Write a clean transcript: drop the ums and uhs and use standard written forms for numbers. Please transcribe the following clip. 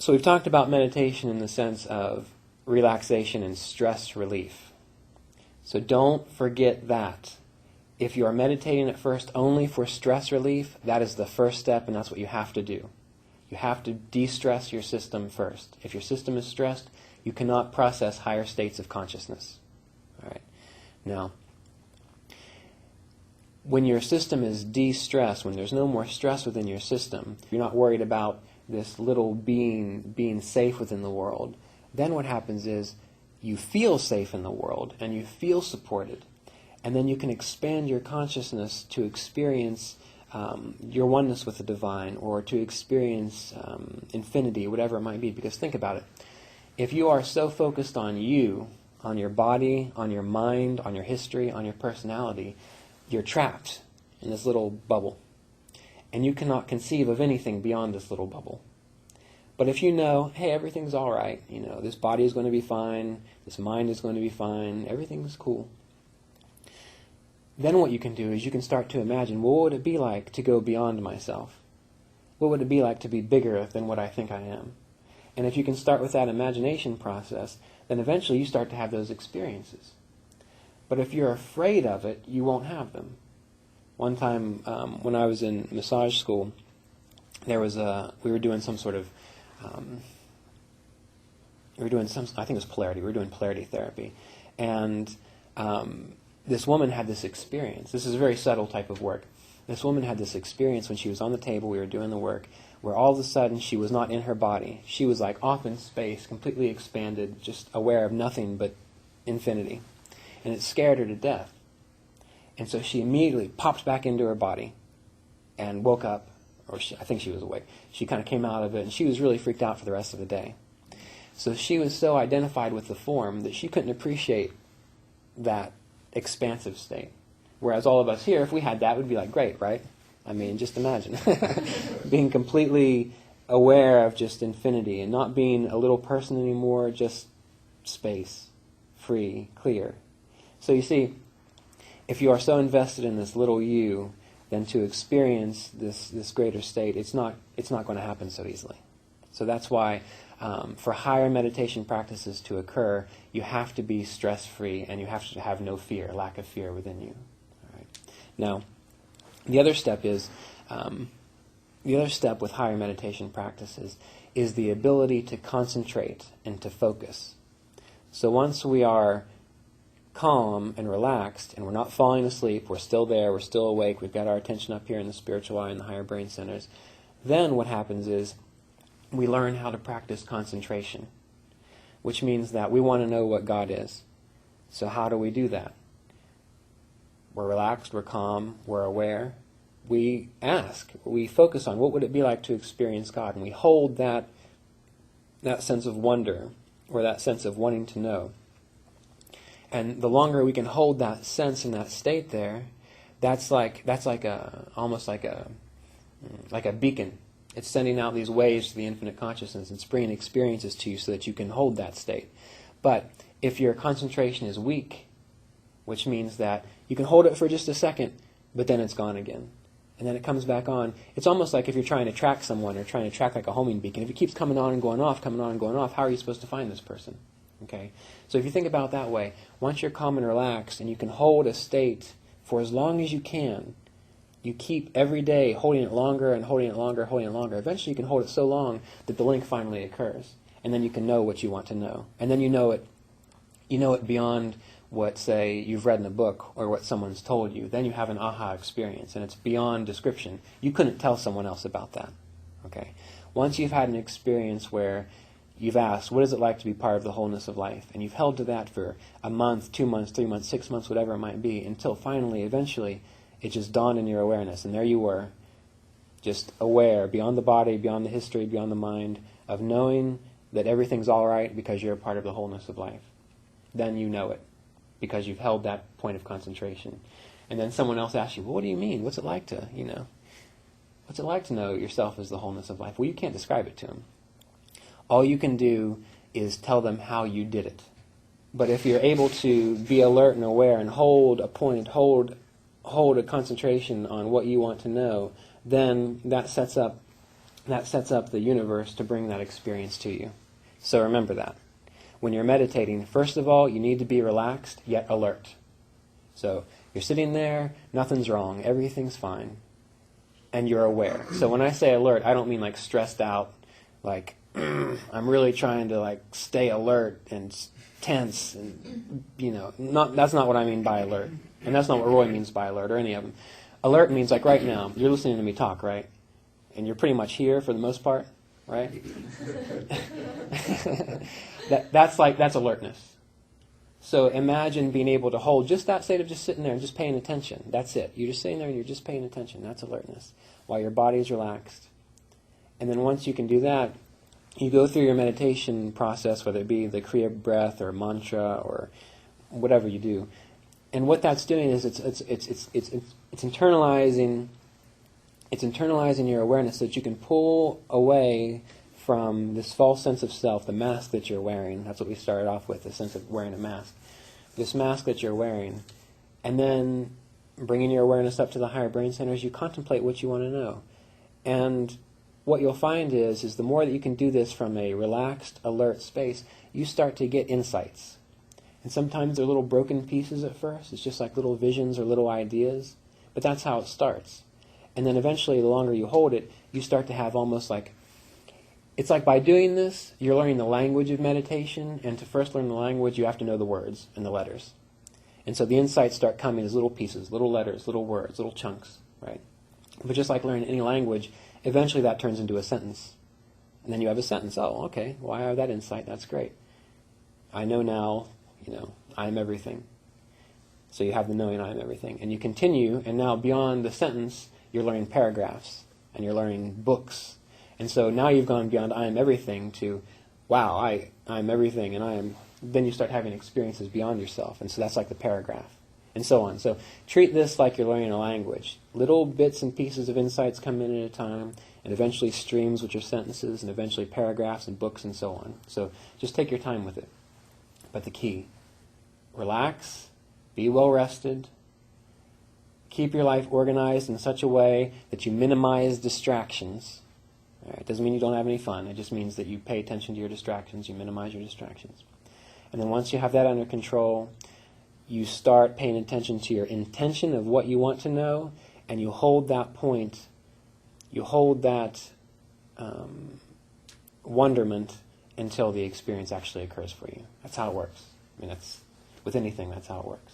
So we've talked about meditation in the sense of relaxation and stress relief. So don't forget that. If you are meditating at first only for stress relief, that is the first step, and that's what you have to do. You have to de-stress your system first. If your system is stressed, you cannot process higher states of consciousness. All right. Now, when your system is de-stressed, when there's no more stress within your system, if you're not worried about this little being safe within the world, then what happens is you feel safe in the world and you feel supported. And then you can expand your consciousness to experience your oneness with the divine, or to experience infinity, whatever it might be. Because think about it. If you are so focused on you, on your body, on your mind, on your history, on your personality, you're trapped in this little bubble. And you cannot conceive of anything beyond this little bubble. But if you know, hey, everything's all right, this body is going to be fine, this mind is going to be fine, everything's cool, then what you can do is you can start to imagine, well, what would it be like to go beyond myself? What would it be like to be bigger than what I think I am? And if you can start with that imagination process, then eventually you start to have those experiences. But if you're afraid of it, you won't have them. One time when I was in massage school, we were doing some sort of, I think it was polarity. We were doing polarity therapy. And this woman had this experience. This is a very subtle type of work. This woman had this experience when she was on the table, we were doing the work, where all of a sudden she was not in her body. She was like off in space, completely expanded, just aware of nothing but infinity. And it scared her to death. And so she immediately popped back into her body and woke up, or I think she was awake. She kind of came out of it, and she was really freaked out for the rest of the day. So she was so identified with the form that she couldn't appreciate that expansive state. Whereas all of us here, if we had that, we'd be like, great, right? I mean, just imagine. Being completely aware of just infinity and not being a little person anymore, just space, free, clear. So you see, if you are so invested in this little you, then to experience this greater state, it's not going to happen so easily. So that's why for higher meditation practices to occur, you have to be stress-free and you have to have no fear, lack of fear within you. All right. Now, the other step with higher meditation practices is the ability to concentrate and to focus. So once we are calm and relaxed and we're not falling asleep, we're still there, we're still awake, we've got our attention up here in the spiritual eye and the higher brain centers, then what happens is we learn how to practice concentration, which means that we want to know what God is. So how do we do that? We're relaxed, we're calm, we're aware. We ask, we focus on what would it be like to experience God, and we hold that sense of wonder or that sense of wanting to know. And the longer we can hold that sense and that state there, that's almost like a beacon. It's sending out these waves to the infinite consciousness. It's bringing experiences to you so that you can hold that state. But if your concentration is weak, which means that you can hold it for just a second, but then it's gone again. And then it comes back on. It's almost like if you're trying to track someone or trying to track like a homing beacon. If it keeps coming on and going off, how are you supposed to find this person? Okay? So if you think about it that way, once you're calm and relaxed and you can hold a state for as long as you can, you keep every day holding it longer and holding it longer, holding it longer. Eventually you can hold it so long that the link finally occurs. And then you can know what you want to know. And then you know it beyond what, say, you've read in a book or what someone's told you. Then you have an aha experience, and it's beyond description. You couldn't tell someone else about that. Okay? Once you've had an experience where you've asked, what is it like to be part of the wholeness of life? And you've held to that for a month, 2 months, 3 months, 6 months, whatever it might be, until finally, eventually, it just dawned in your awareness. And there you were, just aware, beyond the body, beyond the history, beyond the mind, of knowing that everything's all right because you're a part of the wholeness of life. Then you know it, because you've held that point of concentration. And then someone else asks you, well, what do you mean? What's it like to, what's it like to know yourself as the wholeness of life? Well, you can't describe it to them. All you can do is tell them how you did it. But if you're able to be alert and aware and hold a point, hold a concentration on what you want to know, then that sets up that sets up the universe to bring that experience to you. So remember that. When you're meditating, first of all, you need to be relaxed, yet alert. So you're sitting there, nothing's wrong, everything's fine, and you're aware. So when I say alert, I don't mean like stressed out, like I'm really trying to like stay alert and tense, and that's not what I mean by alert, and that's not what Roy means by alert or any of them. Alert means like right now, you're listening to me talk, right? And you're pretty much here for the most part, right? That's alertness. So imagine being able to hold just that state of just sitting there and just paying attention. That's it. You're just sitting there and you're just paying attention. That's alertness, while your body is relaxed. And then once you can do that, you go through your meditation process, whether it be the Kriya breath or mantra or whatever you do. And what that's doing is it's internalizing your awareness so that you can pull away from this false sense of self, the mask that you're wearing. That's what we started off with, the sense of wearing a mask. This mask that you're wearing. And then bringing your awareness up to the higher brain centers, you contemplate what you want to know. And what you'll find is the more that you can do this from a relaxed, alert space, you start to get insights. And sometimes they're little broken pieces at first. It's just like little visions or little ideas. But that's how it starts. And then eventually, the longer you hold it, you start to have almost like, it's like by doing this, you're learning the language of meditation, and to first learn the language, you have to know the words and the letters. And so the insights start coming as little pieces, little letters, little words, little chunks, right? But just like learning any language, eventually that turns into a sentence. And then you have a sentence. Oh, okay, well, I have that insight. That's great. I know now, I am everything. So you have the knowing I am everything. And you continue, and now beyond the sentence, you're learning paragraphs, and you're learning books. And so now you've gone beyond I am everything to, wow, I am everything, and I am. Then you start having experiences beyond yourself. And so that's like the paragraph, and so on. So treat this like you're learning a language. Little bits and pieces of insights come in at a time, and eventually streams, which are sentences, and eventually paragraphs and books and so on. So just take your time with it. But the key, relax, be well rested, keep your life organized in such a way that you minimize distractions. All right, it doesn't mean you don't have any fun. It just means that you pay attention to your distractions, you minimize your distractions. And then once you have that under control, you start paying attention to your intention of what you want to know, and you hold that point, you hold that wonderment until the experience actually occurs for you. That's how it works. I mean, with anything, that's how it works.